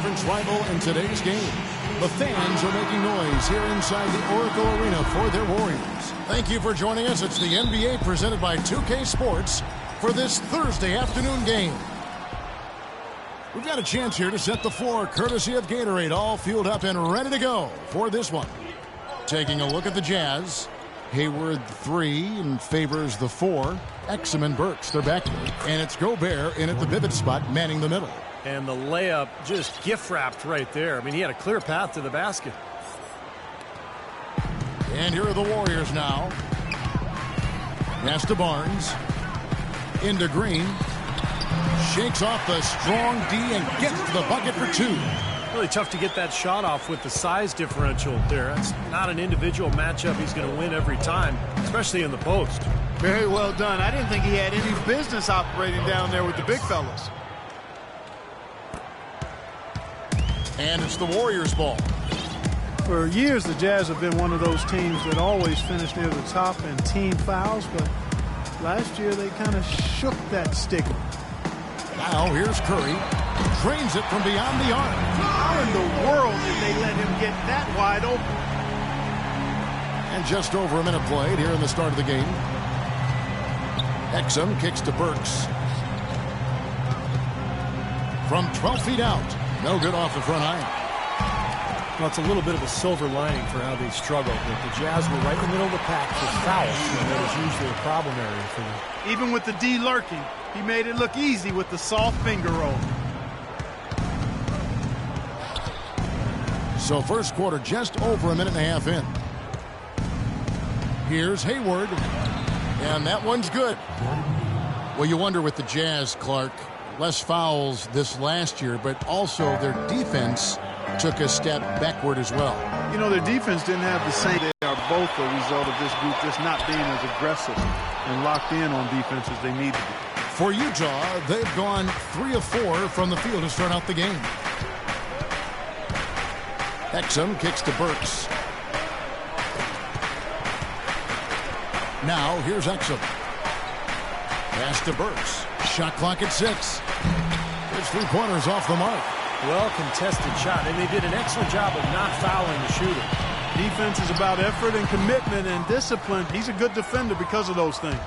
conference rival in today's game. The fans are making noise here inside the Oracle Arena for their Warriors. Thank you for joining us. It's the NBA presented by 2K Sports for this Thursday afternoon game. We've got a chance here to set the floor courtesy of Gatorade, all fueled up and ready to go for this one. Taking a look at the Jazz. Hayward 3 and favors the 4. Exum and Burks, they're back. And it's Gobert in at the pivot spot, manning the middle. And the layup just gift-wrapped right there. I mean, he had a clear path to the basket. And here are the Warriors now. Pass to Barnes. Into Green. Shakes off the strong D and gets to the bucket for 2. Really tough to get that shot off with the size differential there. That's not an individual matchup he's going to win every time, especially in the post. Very well done. I didn't think he had any business operating down there with the big fellas. And it's the Warriors' ball. For years, the Jazz have been one of those teams that always finish near the top in team fouls, but last year they kind of shook that stigma. Now here's Curry. Drains it from beyond the arc. How in the world did they let him get that wide open? And just over a minute played here in the start of the game. Exum kicks to Burks. From 12 feet out. No good off the front iron. Well, it's a little bit of a silver lining for how they struggled. The Jazz were right in the middle of the pack for fouls, and that was usually a problem area for them. Even with the D lurking, he made it look easy with the soft finger roll. So first quarter just over a minute and a half in. Here's Hayward. And that one's good. Well, you wonder with the Jazz, Clark, less fouls this last year, but also their defense took a step backward as well. You know, their defense didn't have the same. They are both a result of this group just not being as aggressive and locked in on defense as they need to be. For Utah, they've gone 3 of 4 from the field to start out the game. Exum kicks to Burks. Now here's Exum. Pass to Burks. Shot clock at 6. It's 3 pointers off the mark. Well contested shot, and they did an excellent job of not fouling the shooter. Defense is about effort and commitment and discipline. He's a good defender because of those things.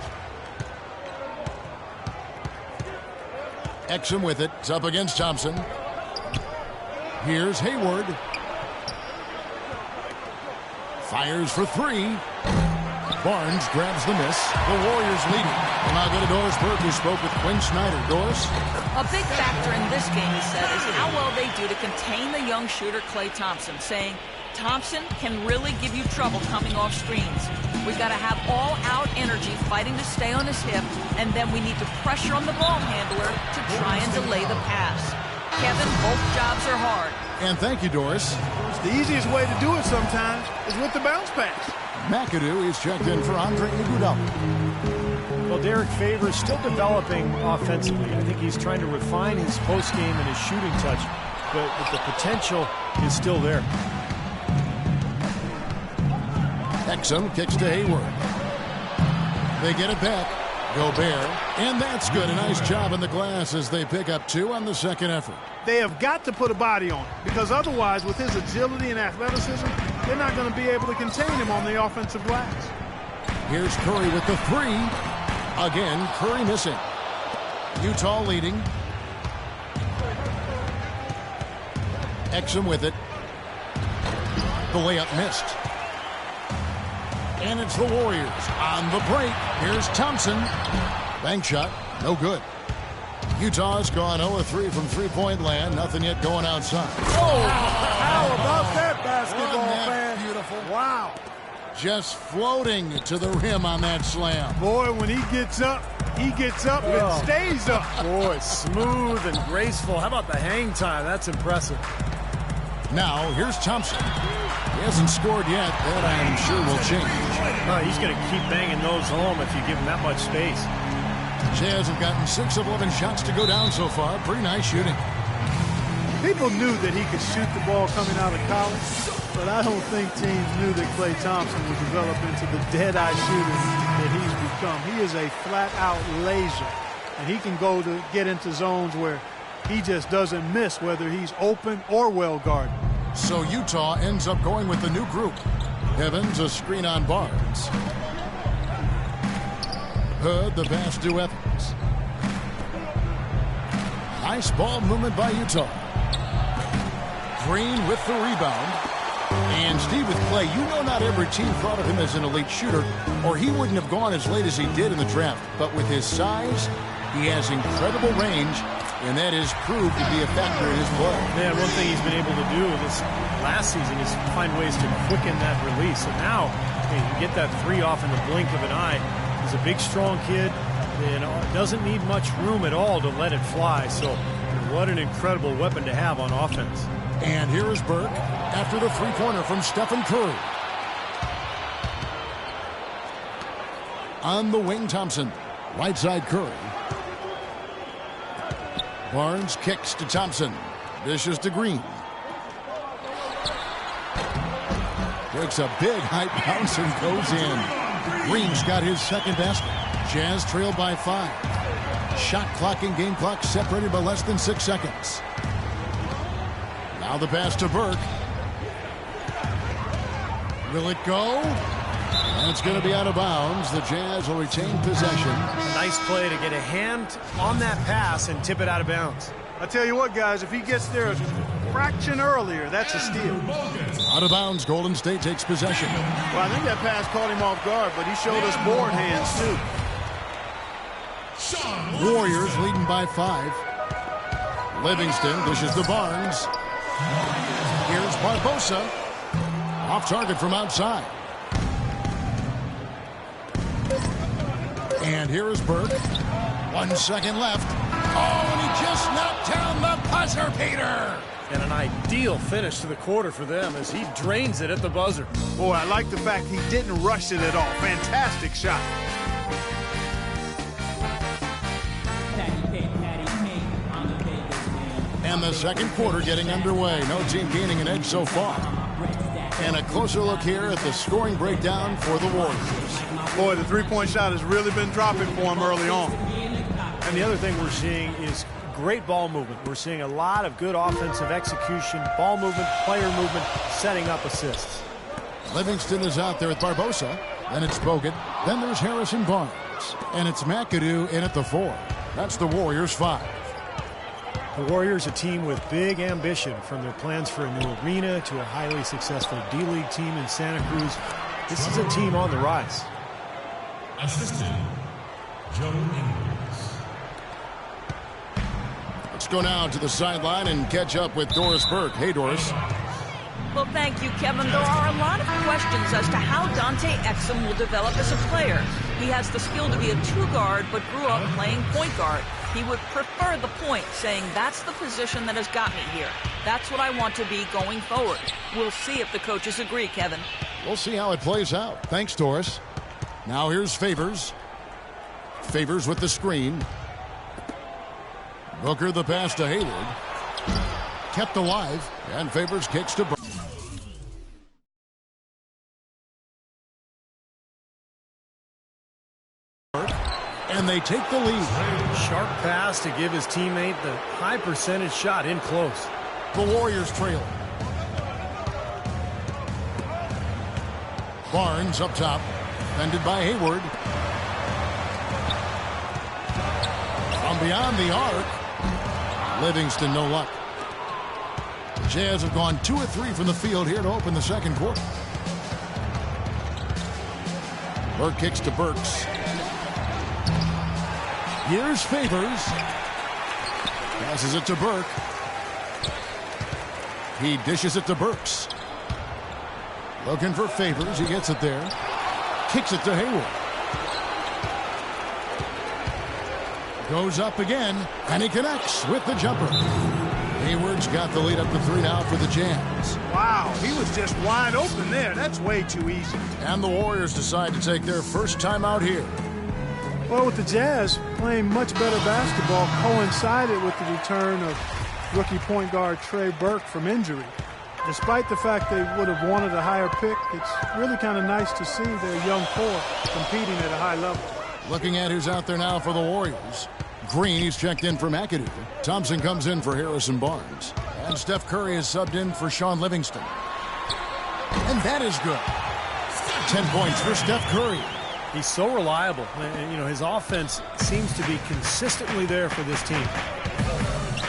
Exum with it. It's up against Thompson. Here's Hayward. Fires for 3. Barnes grabs the miss. The Warriors leading. We'll now go to Doris Burke, who spoke with Quinn Snyder. Doris? A big factor in this game, he said, is how well they do to contain the young shooter Klay Thompson, saying Thompson can really give you trouble coming off screens. We've got to have all-out energy fighting to stay on his hip, and then we need to pressure on the ball handler to try and delay the pass. Kevin, both jobs are hard. And thank you, Doris. The easiest way to do it sometimes is with the bounce pass. McAdoo is checked in for Andre Iguodala. Well, Derek Favors still developing offensively. I think he's trying to refine his post game and his shooting touch, but the potential is still there. Exum kicks to Hayward. They get it back. Gobert. And that's good. A nice job in the glass as they pick up 2 on the second effort. They have got to put a body on it, because otherwise, with his agility and athleticism, they're not going to be able to contain him on the offensive glass. Here's Curry with the 3. Again, Curry missing. Utah leading. Exum with it. The layup missed. And it's the Warriors on the break. Here's Thompson. Bank shot. No good. Utah's gone 0-3 from three-point land. Nothing yet going outside. Oh, how about that basketball, fan? Beautiful. Wow. Just floating to the rim on that slam. Boy, when he gets up and stays up. Boy, smooth and graceful. How about the hang time? That's impressive. Now, here's Thompson. He hasn't scored yet. That I'm sure will change. He's going to keep banging those home if you give him that much space. Jazz have gotten 6 of 11 shots to go down so far. Pretty nice shooting. People knew that he could shoot the ball coming out of college, but I don't think teams knew that Klay Thompson would develop into the dead-eye shooter that he's become. He is a flat-out laser, and he can go to get into zones where He just doesn't miss whether he's open or well guarded. So Utah ends up going with the new group. Evans, a screen on Barnes. Hood, the pass to Evans. Nice ball movement by Utah. Green with the rebound. And Steve with Clay, you know not every team thought of him as an elite shooter, or he wouldn't have gone as late as he did in the draft. But with his size, he has incredible range, and that has proved to be a factor in his play. Man, one thing he's been able to do this last season is find ways to quicken that release. So now, he can get that three off in the blink of an eye. He's a big, strong kid, and doesn't need much room at all to let it fly. So what an incredible weapon to have on offense. And here is Burke after the three-pointer from Stephen Curry. On the wing, Thompson. Right side, Curry. Barnes kicks to Thompson. Dishes to Green. Takes a big high bounce and goes in. Green's got his second basket. Jazz trailed by 5. Shot clock and game clock separated by less than 6 seconds. Now the pass to Burke. Will it go? And it's going to be out of bounds. The Jazz will retain possession. Nice play to get a hand on that pass and tip it out of bounds. I tell you what, guys, if he gets there a fraction earlier, that's a steal. Out of bounds, Golden State takes possession. Well, I think that pass caught him off guard, but he showed us board hands, too. Warriors leading by 5. Livingston dishes to Barnes. Here's Barbosa. Off target from outside. And here is Burke. 1 second left. Oh, and he just knocked down the buzzer beater. And an ideal finish to the quarter for them as he drains it at the buzzer. Boy, I like the fact he didn't rush it at all. Fantastic shot. And the second quarter getting underway. No team gaining an edge so far. And a closer look here at the scoring breakdown for the Warriors. Boy, the three-point shot has really been dropping for him early on. And the other thing we're seeing is great ball movement. We're seeing a lot of good offensive execution, ball movement, player movement, setting up assists. Livingston is out there with Barbosa. Then it's Bogut. Then there's Harrison Barnes. And it's McAdoo in at the 4. That's the Warriors' 5. The Warriors, a team with big ambition, from their plans for a new arena to a highly successful D-League team in Santa Cruz. This is a team on the rise. Assistant, Joe Ingles. Let's go now to the sideline and catch up with Doris Burke. Hey, Doris. Well, thank you, Kevin. There are a lot of questions as to how Dante Exum will develop as a player. He has the skill to be a two-guard, but grew up playing point guard. He would prefer the point, saying that's the position that has got me here. That's what I want to be going forward. We'll see if the coaches agree, Kevin. We'll see how it plays out. Thanks, Doris. Now here's Favors. Favors with the screen. Booker the pass to Hayward. Kept alive, and Favors kicks to Burke. And they take the lead. Sharp pass to give his teammate the high percentage shot in close. The Warriors trail. Barnes up top. Defended by Hayward. From beyond the arc. Livingston, no luck. The Jazz have gone 2 of 3 from the field here to open the second quarter. Burke kicks to Burks. Here's Favors. Passes it to Burke. He dishes it to Burks. Looking for Favors. He gets it there. Kicks it to Hayward. Goes up again, and he connects with the jumper. Hayward's got the lead up to 3 now for the Jazz. Wow, he was just wide open there. That's way too easy. And the Warriors decide to take their first time out here. Well, with the Jazz playing much better basketball coincided with the return of rookie point guard Trey Burke from injury. Despite the fact they would have wanted a higher pick, it's really kind of nice to see their young core competing at a high level. Looking at who's out there now for the Warriors. Green, he's checked in for McAdoo. Thompson comes in for Harrison Barnes. And Steph Curry is subbed in for Sean Livingston. And that is good. 10 points for Steph Curry. He's so reliable. You know, his offense seems to be consistently there for this team.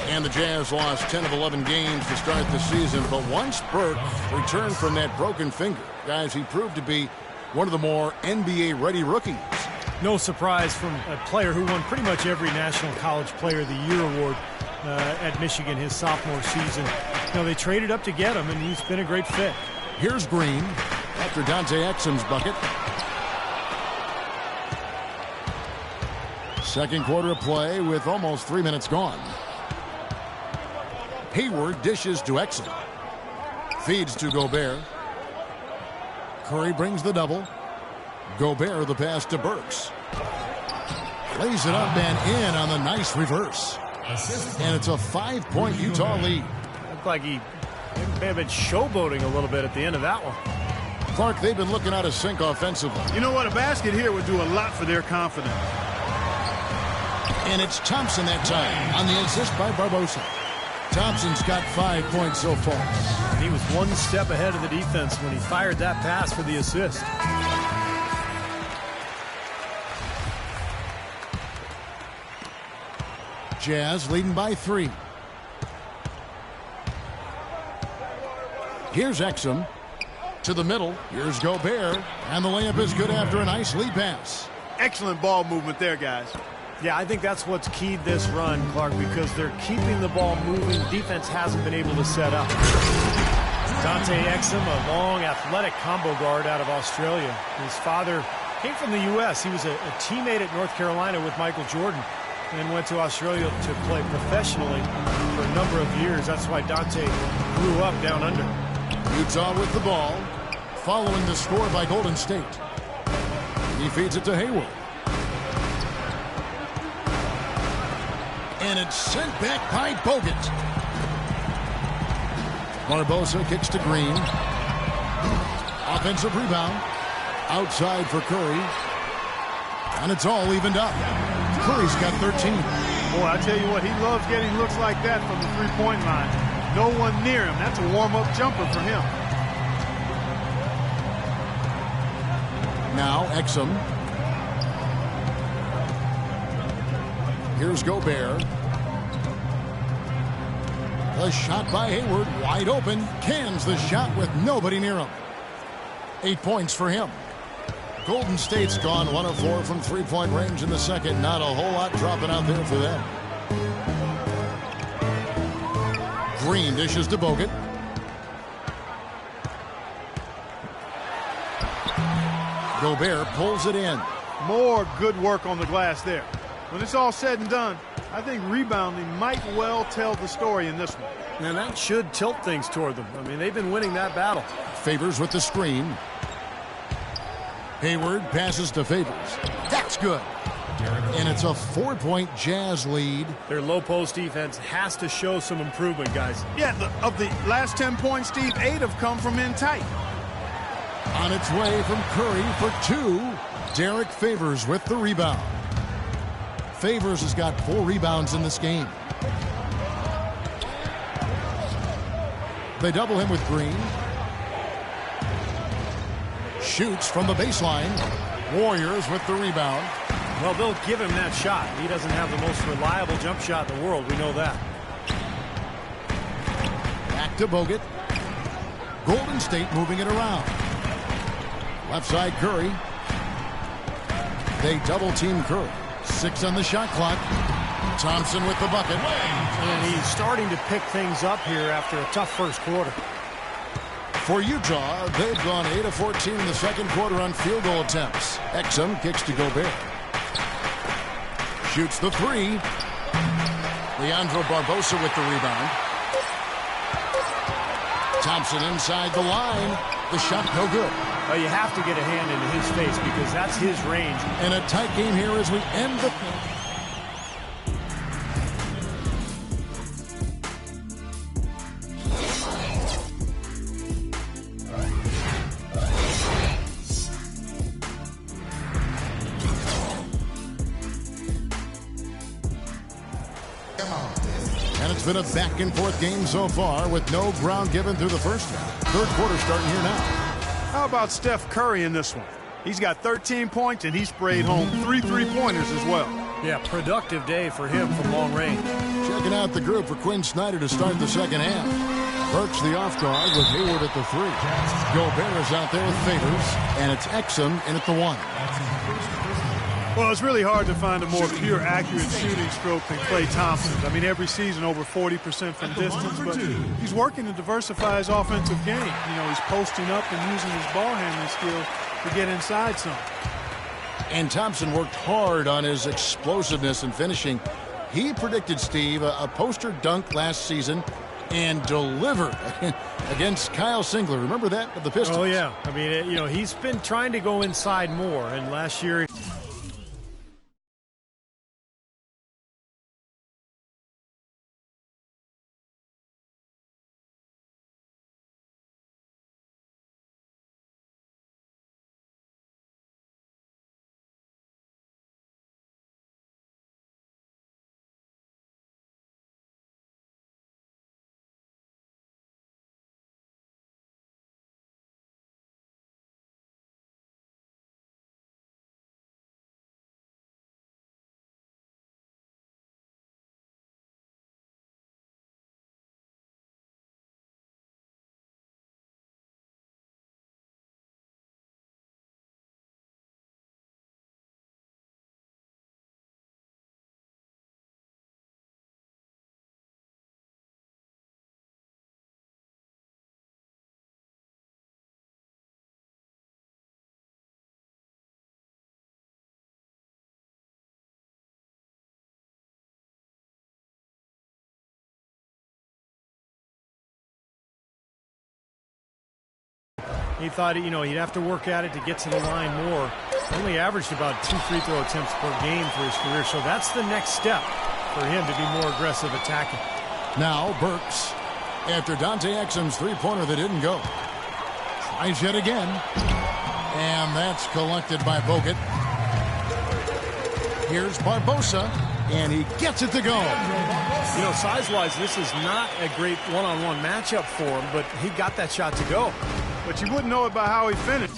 And the Jazz lost 10 of 11 games to start the season. But once Burke returned from that broken finger, guys, he proved to be one of the more NBA-ready rookies. No surprise from a player who won pretty much every National College Player of the Year award at Michigan his sophomore season. You know, they traded up to get him, and he's been a great fit. Here's Green after Dante Exum's bucket. Second quarter of play with almost 3 minutes gone. Hayward dishes to Exum. Feeds to Gobert. Curry brings the double. Gobert the pass to Burks. Lays it up and in on the nice reverse. And it's a 5-point Utah lead. Looked like he may have been showboating a little bit at the end of that one. Clark, they've been looking out of sync offensively. You know what? A basket here would do a lot for their confidence. And it's Thompson that time on the assist by Barbosa. Thompson's got 5 points so far. He was one step ahead of the defense when he fired that pass for the assist. Jazz leading by 3. Here's Exum to the middle. Here's Gobert. And the layup is good after a nice lead pass. Excellent ball movement there, guys. Yeah, I think that's what's keyed this run, Clark, because they're keeping the ball moving. Defense hasn't been able to set up. Dante Exum, a long athletic combo guard out of Australia. His father came from the U.S. He was a teammate at North Carolina with Michael Jordan and went to Australia to play professionally for a number of years. That's why Dante grew up down under. Utah with the ball, following the score by Golden State. He feeds it to Hayward. And it's sent back by Bogut. Barbosa kicks to Green. Offensive rebound. Outside for Curry. And it's all evened up. Curry's got 13. Boy, I tell you what, he loves getting looks like that from the three-point line. No one near him. That's a warm-up jumper for him. Now Exum. Here's Gobert. The shot by Hayward, wide open. Cans the shot with nobody near him. 8 points for him. Golden State's gone 1 of 4 from three-point range in the second. Not a whole lot dropping out there for them. Green dishes to Bogut. Gobert pulls it in. More good work on the glass there. When it's all said and done, I think rebounding might well tell the story in this one. And that should tilt things toward them. I mean, they've been winning that battle. Favors with the screen. Hayward passes to Favors. That's good. And it's a 4-point Jazz lead. Their low post defense has to show some improvement, guys. Yeah, of the last 10 points, Steve, 8 have come from in tight. On its way from Curry for 2. Derek Favors with the rebound. Favors has got 4 rebounds in this game. They double him with Green. Shoots from the baseline. Warriors with the rebound. Well, they'll give him that shot. He doesn't have the most reliable jump shot in the world. We know that. Back to Bogut. Golden State moving it around. Left side Curry. They double team Curry. 6 on the shot clock. Thompson with the bucket. And he's starting to pick things up here after a tough first quarter. For Utah, they've gone 8 of 14 in the second quarter on field goal attempts. Exum kicks to Gobert. Shoots the 3. Leandro Barbosa with the rebound. Thompson inside the line. The shot no good. Well, you have to get a hand into his face because that's his range. And a tight game here as we end the... It's been a back-and-forth game so far with no ground given through the first half. Third quarter starting here now. How about Steph Curry in this one? He's got 13 points, and he sprayed home 3 3-pointers as well. Yeah, productive day for him from long range. Checking out the group for Quinn Snyder to start the second half. Burks the off guard with Hayward at the 3. Gobert is out there with Favors, and it's Exum in at the 1. Well, it's really hard to find a more pure, accurate shooting stroke than Klay Thompson's. I mean, every season over 40% from distance, but he's working to diversify his offensive game. You know, he's posting up and using his ball handling skill to get inside some. And Thompson worked hard on his explosiveness and finishing. He predicted, Steve, a poster dunk last season and delivered against Kyle Singler. Remember that of the Pistons? Oh, yeah. I mean, you know, he's been trying to go inside more, and last year... He thought, you know, he'd have to work at it to get to the line more. Only averaged about 2 free throw attempts per game for his career, so that's the next step for him to be more aggressive attacking. Now Burks, after Dante Exum's three-pointer that didn't go, tries yet again, and that's collected by Bogut. Here's Barbosa, and he gets it to go. You know, size-wise, this is not a great one-on-one matchup for him, but he got that shot to go. But you wouldn't know it by how he finished.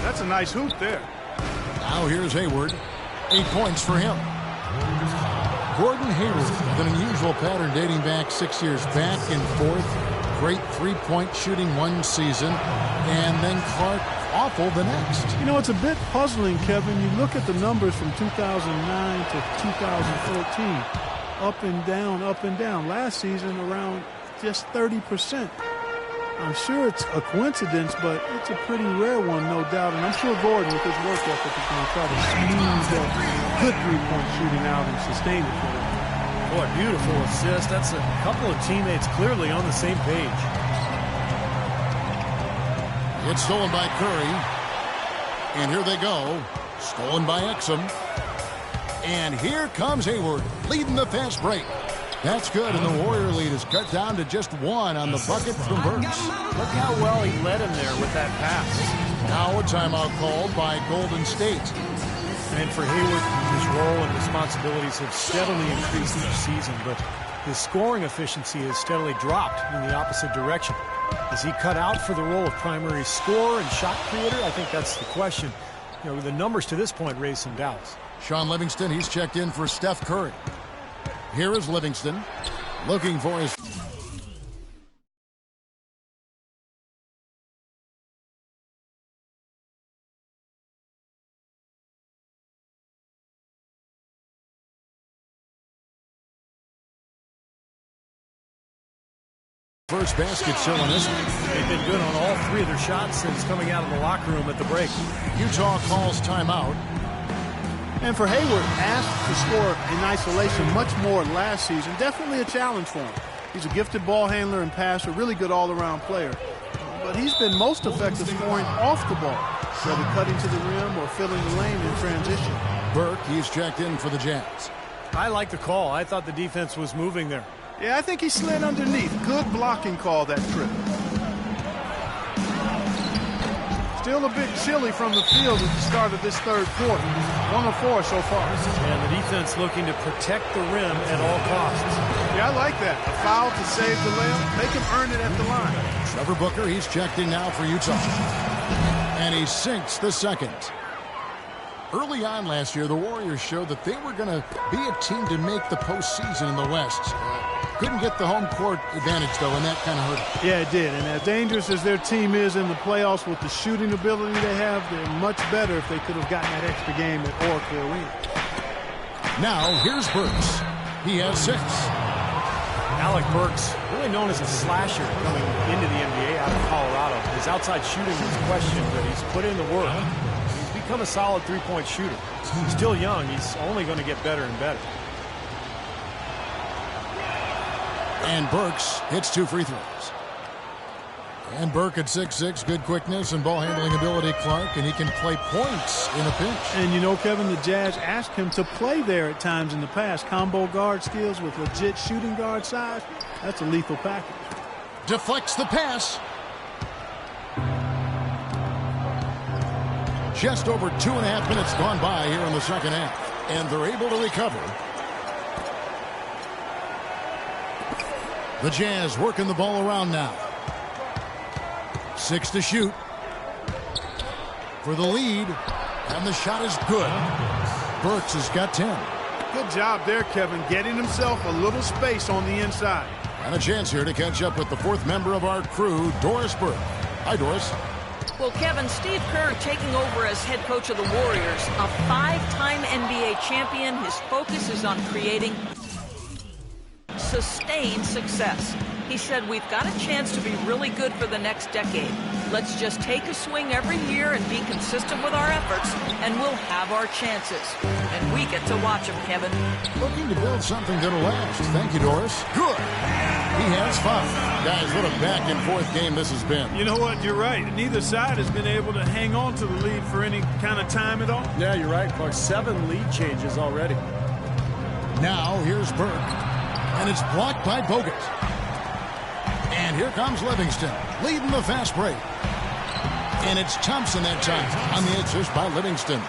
That's a nice hoop there. Now here's Hayward. 8 points for him. Gordon Hayward with an unusual pattern dating back 6 years back and forth. Great three-point shooting one season, and then Clark awful the next. You know, it's a bit puzzling, Kevin. You look at the numbers from 2009 to 2014. Up and down, up and down. Last season around just 30%. I'm sure it's a coincidence, but it's a pretty rare one, no doubt. And I'm sure Gordon, with his work ethic, is going to try to squeeze that good three-point shooting out and sustain it for him. Boy, beautiful assist. That's a couple of teammates clearly on the same page. It's stolen by Curry. And here they go. Stolen by Exum. And here comes Hayward, leading the fast break. That's good, and the Warrior lead is cut down to just one on the bucket from Burks. Look how well he led him there with that pass. Now a timeout called by Golden State. And for Hayward, his role and responsibilities have steadily increased each season, but his scoring efficiency has steadily dropped in the opposite direction. Is he cut out for the role of primary scorer and shot creator? I think that's the question. You know, the numbers to this point raise some doubts. Shaun Livingston, he's checked in for Steph Curry. Here is Livingston looking for his first basket still in this one. They've been good on all three of their shots since coming out of the locker room at the break. Utah calls timeout. And for Hayward, asked to score in isolation much more last season. Definitely a challenge for him. He's a gifted ball handler and passer, really good all-around player. But he's been most effective scoring off the ball, whether cutting to the rim or filling the lane in transition. Burke, he's checked in for the Jazz. I like the call. I thought the defense was moving there. Yeah, I think he slid underneath. Good blocking call that trip. Still a bit chilly from the field at the start of this third quarter. 1 of 4 so far. And the defense looking to protect the rim at all costs. Yeah, I like that. A foul to save the layup. Make him earn it at the line. Trevor Booker, he's checked in now for Utah. And he sinks the second. Early on last year, the Warriors showed that they were going to be a team to make the postseason in the West. Couldn't get the home court advantage, though, and that kind of hurt them. Yeah, it did. And as dangerous as their team is in the playoffs with the shooting ability they have, they're much better if they could have gotten that extra game at Oracle Arena. Now, here's Burks. He has 6. Alec Burks, really known as a slasher coming into the NBA out of Colorado. His outside shooting was questioned, but he's put in the work. He's become a solid three-point shooter. He's still young. He's only going to get better and better. And Burks hits 2 free throws. And Burke at 6'6", good quickness and ball handling ability, Clark, and he can play points in a pinch. And you know, Kevin, the Jazz asked him to play there at times in the past. Combo guard skills with legit shooting guard size. That's a lethal package. Deflects the pass. Just over 2.5 minutes gone by here in the second half. And they're able to recover. The Jazz working the ball around now. 6 to shoot. For the lead. And the shot is good. Burks has got 10. Good job there, Kevin, getting himself a little space on the inside. And a chance here to catch up with the 4th member of our crew, Doris Burke. Hi, Doris. Well, Kevin, Steve Kerr taking over as head coach of the Warriors, a 5-time NBA champion. His focus is on creating sustained success. He said, we've got a chance to be really good for the next decade. Let's just take a swing every year and be consistent with our efforts, and we'll have our chances. And we get to watch him, Kevin. Looking to build something that'll last. Thank you, Doris. Good. He has fun. Guys, what a back-and-forth game this has been. You know what? You're right. Neither side has been able to hang on to the lead for any kind of time at all. Yeah, you're right, Clark. 7 lead changes already. Now, here's Burke. And it's blocked by Bogut. And here comes Livingston, leading the fast break. And it's Thompson that time on the assist by Livingston.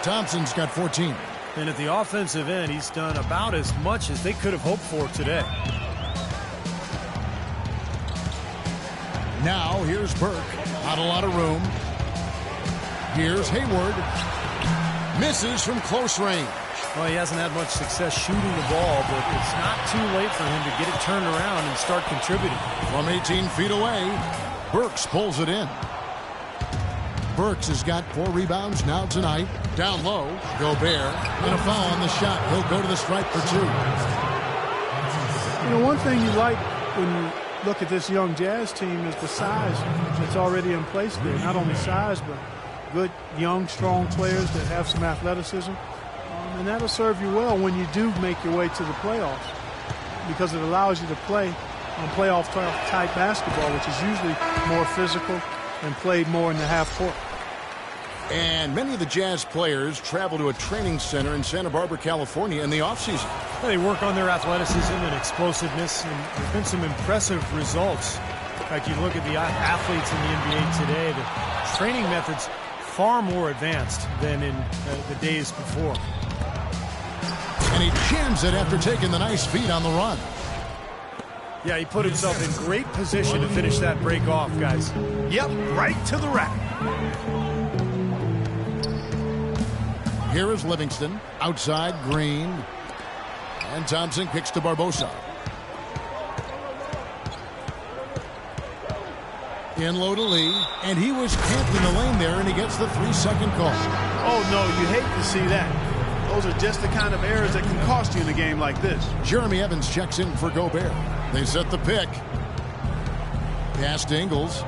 Thompson's got 14. And at the offensive end, he's done about as much as they could have hoped for today. Now, here's Burke. Not a lot of room. Here's Hayward. Misses from close range. Well, he hasn't had much success shooting the ball, but it's not too late for him to get it turned around and start contributing. From 18 feet away, Burks pulls it in. Burks has got 4 rebounds now tonight. Down low, Gobert. And a foul on the shot. He'll go to the stripe for 2. You know, one thing you like when you look at this young Jazz team is the size that's already in place there. Not only size, but good, young, strong players that have some athleticism. And that'll serve you well when you do make your way to the playoffs, because it allows you to play on playoff-type basketball, which is usually more physical and played more in the half court. And many of the Jazz players travel to a training center in Santa Barbara, California in the offseason. They work on their athleticism and explosiveness, and there have been some impressive results. In fact, you look at the athletes in the NBA today, the training methods far more advanced than in the days before. And he jams it after taking the nice feed on the run. Yeah, he put himself in great position to finish that break off, guys. Yep, right to the rack. Here is Livingston. Outside, Green. And Thompson kicks to Barbosa. In low to Lee. And he was camped in the lane there, and he gets the 3-second call. Oh, no, you hate to see that. Those are just the kind of errors that can cost you in a game like this. Jeremy Evans checks in for Gobert. They set the pick. Pass to Ingles.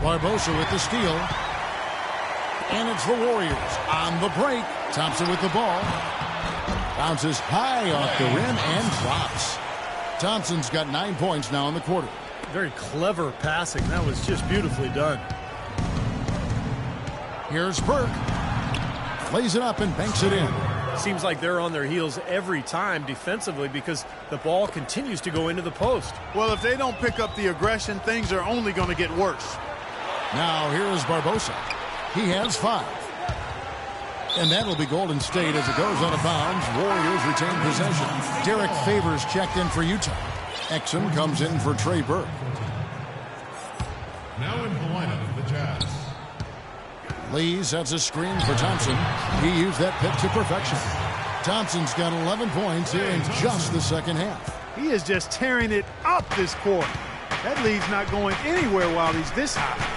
Barbosa with the steal. And it's the Warriors on the break. Thompson with the ball. Bounces high off the rim and drops. Thompson's got 9 points now in the quarter. Very clever passing. That was just beautifully done. Here's Burke. Lays it up and banks it in. Seems like they're on their heels every time defensively because the ball continues to go into the post. Well, if they don't pick up the aggression, things are only going to get worse. Now here is Barbosa. He has 5. And that'll be Golden State as it goes out of bounds. Warriors retain possession. Derek Favors checked in for Utah. Exum comes in for Trey Burke. Now in the lineup for the Jazz. Lee sets a screen for Thompson. He used that pick to perfection. Thompson's got 11 points here in just the second half. He is just tearing it up this quarter. That lead's not going anywhere while he's this high.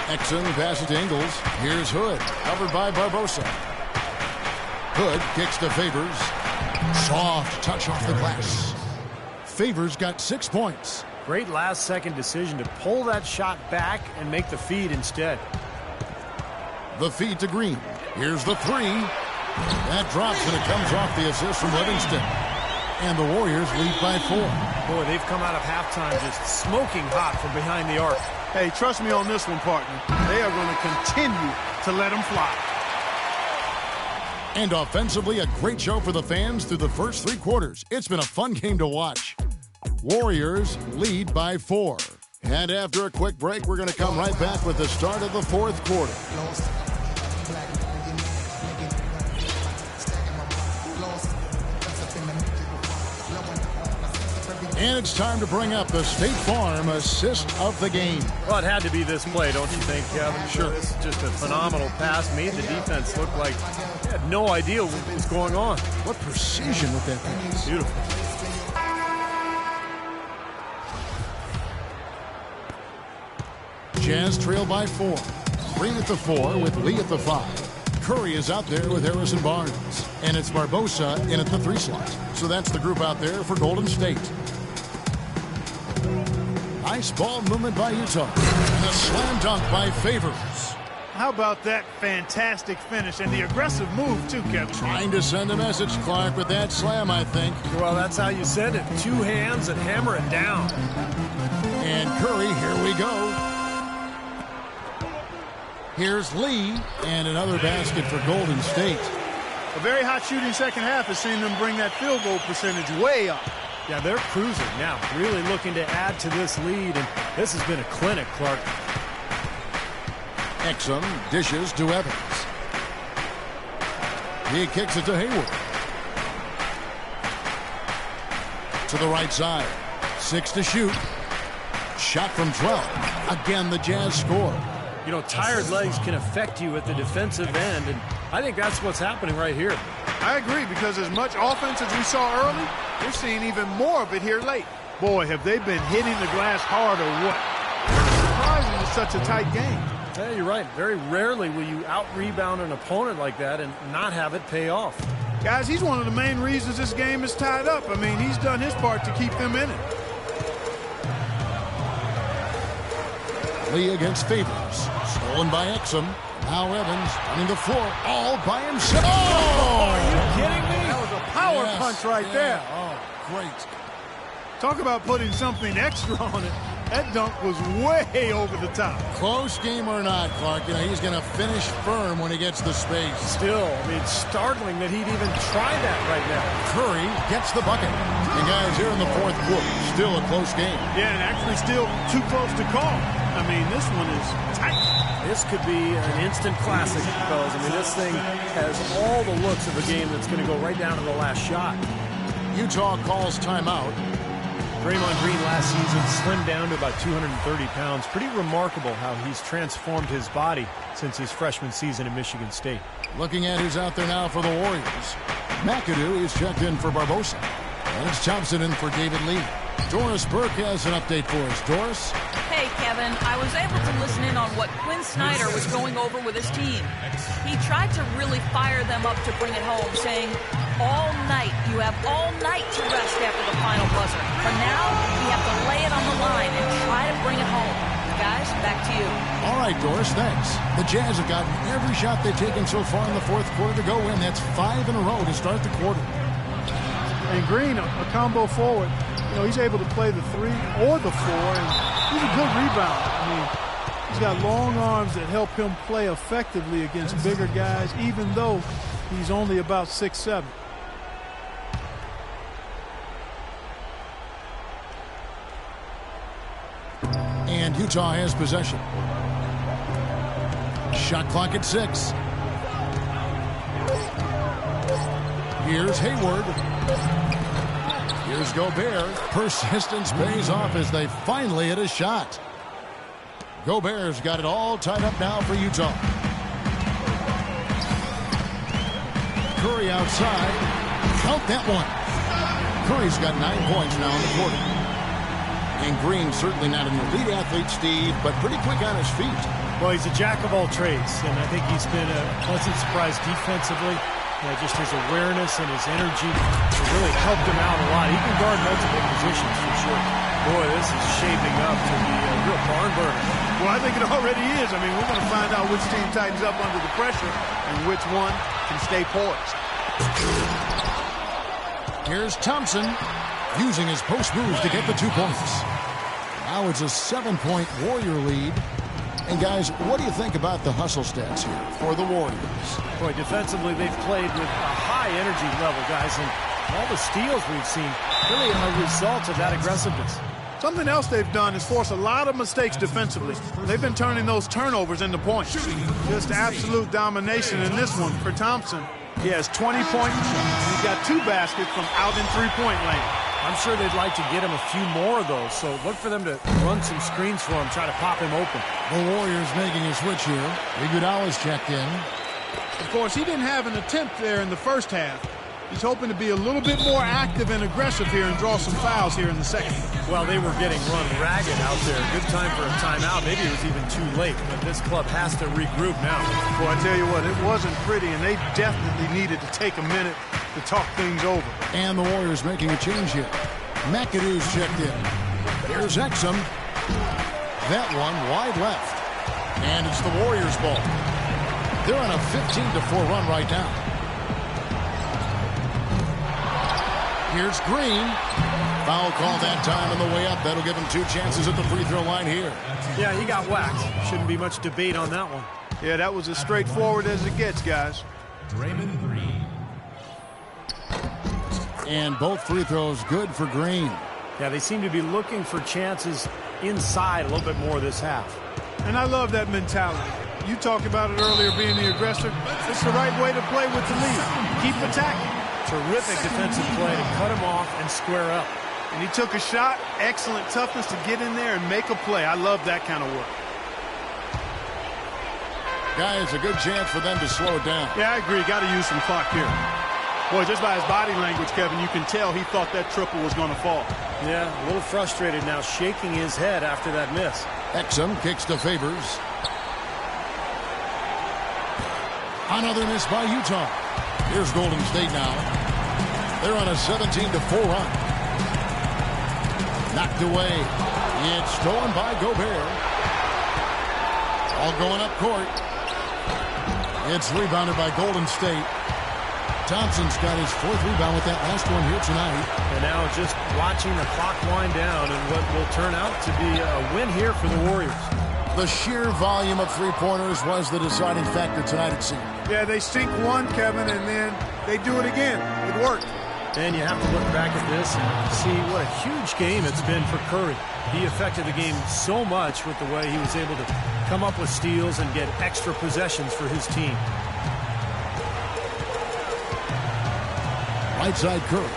Exum passes to Ingles. Here's Hood, covered by Barbosa. Hood kicks to Favors. Soft touch off the glass. Favors got 6 points. Great last-second decision to pull that shot back and make the feed instead. The feed to Green. Here's the 3. That drops, and it comes off the assist from Livingston. And the Warriors lead by 4. Boy, they've come out of halftime just smoking hot from behind the arc. Hey, trust me on this one, partner. They are going to continue to let them fly. And offensively, a great show for the fans through the first 3 quarters. It's been a fun game to watch. Warriors lead by 4. And after a quick break, we're going to come right back with the start of the 4th quarter. And it's time to bring up the State Farm assist of the game. Well, it had to be this play, don't you think, Kevin? Sure. This is just a phenomenal pass. Made the defense look like they had no idea what was going on. What precision with that pass. Beautiful. Jazz trail by 4. Green at the 4 with Lee at the 5. Curry is out there with Harrison Barnes. And it's Barbosa in at the 3 slot. So that's the group out there for Golden State. Nice ball movement by Utah. And a slam dunk by Favors. How about that fantastic finish and the aggressive move, too, Kevin? Trying to send a message, Clark, with that slam, I think. Well, that's how you send it. 2 hands and hammer it down. And Curry, here we go. Here's Lee, and another basket for Golden State. A very hot shooting second half has seen them bring that field goal percentage way up. Yeah, they're cruising now, really looking to add to this lead, and this has been a clinic, Clark. Exum dishes to Evans. He kicks it to Hayward. To the right side. 6 to shoot. Shot from 12. Again, the Jazz score. You know, tired legs can affect you at the defensive end, and I think that's what's happening right here. I agree, because as much offense as we saw early, we're seeing even more of it here late. Boy, have they been hitting the glass hard or what? Surprising it's such a tight game. Yeah, you're right. Very rarely will you out-rebound an opponent like that and not have it pay off. Guys, he's one of the main reasons this game is tied up. I mean, he's done his part to keep them in it. Lee against Favors. Stolen by Exum. Now Evans running the floor all by himself. Oh, are you kidding me? That was a power punch right there. Oh, great. Talk about putting something extra on it. That dunk was way over the top. Close game or not, Clark, you know, he's going to finish firm when he gets the space. Still, I mean, it's startling that he'd even try that right now. Curry gets the bucket. And guys, here in the fourth quarter, still a close game. Yeah, and actually still too close to call. I mean, this one is tight. This could be an instant classic, fellas. I mean, this thing has all the looks of a game that's going to go right down to the last shot. Utah calls timeout. Draymond Green last season slimmed down to about 230 pounds. Pretty remarkable how he's transformed his body since his freshman season at Michigan State. Looking at who's out there now for the Warriors. McAdoo is checked in for Barbosa. And it's Thompson in for David Lee. Doris Burke has an update for us. Doris? Hey, Kevin, I was able to listen in on what Quinn Snyder was going over with his team. He tried to really fire them up to bring it home, saying, all night, you have all night to rest after the final buzzer. For now, you have to lay it on the line and try to bring it home. Guys, back to you. All right, Doris, thanks. The Jazz have gotten every shot they've taken so far in the fourth quarter to go in. That's 5 in a row to start the quarter. And Green, a combo forward, you know, he's able to play the 3 or the 4, and he's a good rebounder. I mean, he's got long arms that help him play effectively against bigger guys, even though he's only about 6'7". And Utah has possession. Shot clock at 6. Here's Hayward. Here's Gobert. Persistence pays off as they finally hit a shot. Gobert's got it all tied up now for Utah. Curry outside. Count that one. Curry's got 9 points now in the quarter. And Green certainly not an elite athlete, Steve, but pretty quick on his feet. Well, he's a jack of all trades, and I think he's been a pleasant surprise defensively. Just his awareness and his energy has really helped him out a lot. He can guard multiple positions for sure. Boy, this is shaping up to be a real barn burner. Well, I think it already is. I mean, we're going to find out which team tightens up under the pressure and which one can stay poised. Here's Thompson using his post moves to get the 2 points. Now it's a 7-point Warrior lead. And guys, what do you think about the hustle stats here for the Warriors? Boy, defensively, they've played with a high energy level, guys, and all the steals we've seen really are a result of that aggressiveness. Something else they've done is force a lot of mistakes defensively. They've been turning those turnovers into points. Just absolute domination in this one for Thompson. He has 20 points. He's got 2 baskets from out in three-point lane. I'm sure they'd like to get him a few more of those, so look for them to run some screens for him, try to pop him open. The Warriors making a switch here. Iguodala's checked in. Of course, he didn't have an attempt there in the first half. He's hoping to be a little bit more active and aggressive here and draw some fouls here in the second. Well, they were getting run ragged out there. Good time for a timeout. Maybe it was even too late, but this club has to regroup now. Boy, I tell you what, it wasn't pretty, and they definitely needed to take a minute to talk things over. And the Warriors making a change here. McAdoo's checked in. Here's Exum. That one wide left. And it's the Warriors' ball. They're on a 15-4 run right now. Here's Green. Foul call that time on the way up. That'll give him 2 chances at the free throw line here. Yeah, he got whacked. Shouldn't be much debate on that one. Yeah, that was as straightforward as it gets, guys. Draymond Green. And both free throws good for Green. Yeah, they seem to be looking for chances inside a little bit more this half. And I love that mentality. You talked about it earlier, being the aggressor. It's the right way to play with the lead. Keep attacking. Terrific defensive play to cut him off and square up. And he took a shot. Excellent toughness to get in there and make a play. I love that kind of work. Guys, a good chance for them to slow it down. Yeah, I agree. Got to use some clock here. Boy, just by his body language, Kevin, you can tell he thought that triple was going to fall. Yeah, a little frustrated now, shaking his head after that miss. Exum kicks to Favors. Another miss by Utah. Here's Golden State now. They're on a 17-4 run. Knocked away. It's stolen by Gobert. All going up court. It's rebounded by Golden State. Thompson's got his 4th rebound with that last one here tonight. And now just watching the clock wind down and what will turn out to be a win here for the Warriors. The sheer volume of three-pointers was the deciding factor tonight, it seemed. Yeah, they sink one, Kevin, and then they do it again. It worked. And you have to look back at this and see what a huge game it's been for Curry. He affected the game so much with the way he was able to come up with steals and get extra possessions for his team. Right side Curry.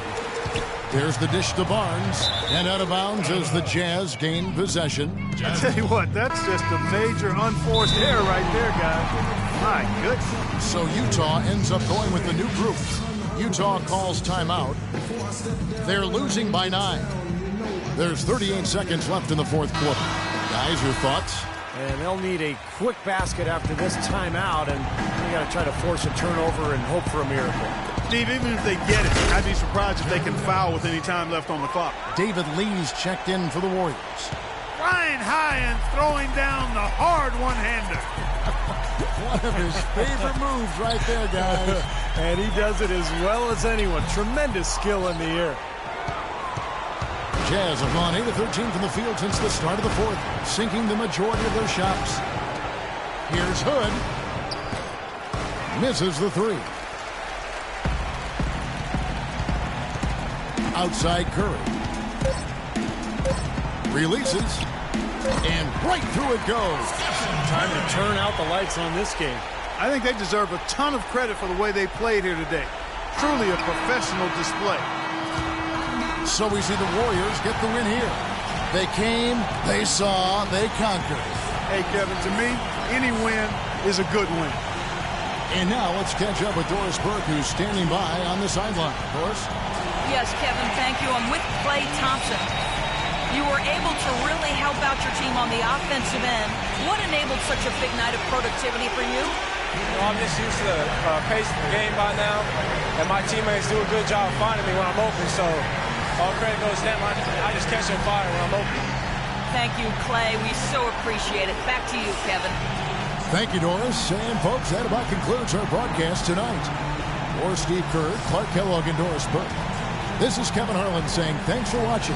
There's the dish to Barnes. And out of bounds as the Jazz gain possession. I tell you what, that's just a major unforced error right there, guys. My goodness. So Utah ends up going with the new group. Utah calls timeout. They're losing by 9. There's 38 seconds left in the 4th quarter. Guys, your thoughts? And they'll need a quick basket after this timeout, and they got to try to force a turnover and hope for a miracle. Steve, even if they get it, I'd be surprised if they can foul with any time left on the clock. David Lee's checked in for the Warriors. Flying high and throwing down the hard one-hander. One of his favorite moves right there, guys. And he does it as well as anyone. Tremendous skill in the air. Jazz have gone 8 of 13 from the field since the start of the 4th, sinking the majority of their shots. Here's Hood. Misses the 3. Outside Curry. Releases. And right through it goes. Time to turn out the lights on this game. I think they deserve a ton of credit for the way they played here today. Truly a professional display. So we see the Warriors get the win here. They came, they saw, they conquered. Hey, Kevin, to me, any win is a good win. And now let's catch up with Doris Burke, who's standing by on the sideline. Doris? Yes, Kevin, thank you. I'm with Klay Thompson. You were able to really help out your team on the offensive end. What enabled such a big night of productivity for you? I'm just used to the pace of the game by now, and my teammates do a good job finding me when I'm open, so all credit goes to them. I just catch them fire when I'm open. Thank you, Klay. We so appreciate it. Back to you, Kevin. Thank you, Doris. And, folks, that about concludes our broadcast tonight. For Steve Kerr, Clark Kellogg, and Doris Burke, this is Kevin Harlan saying thanks for watching.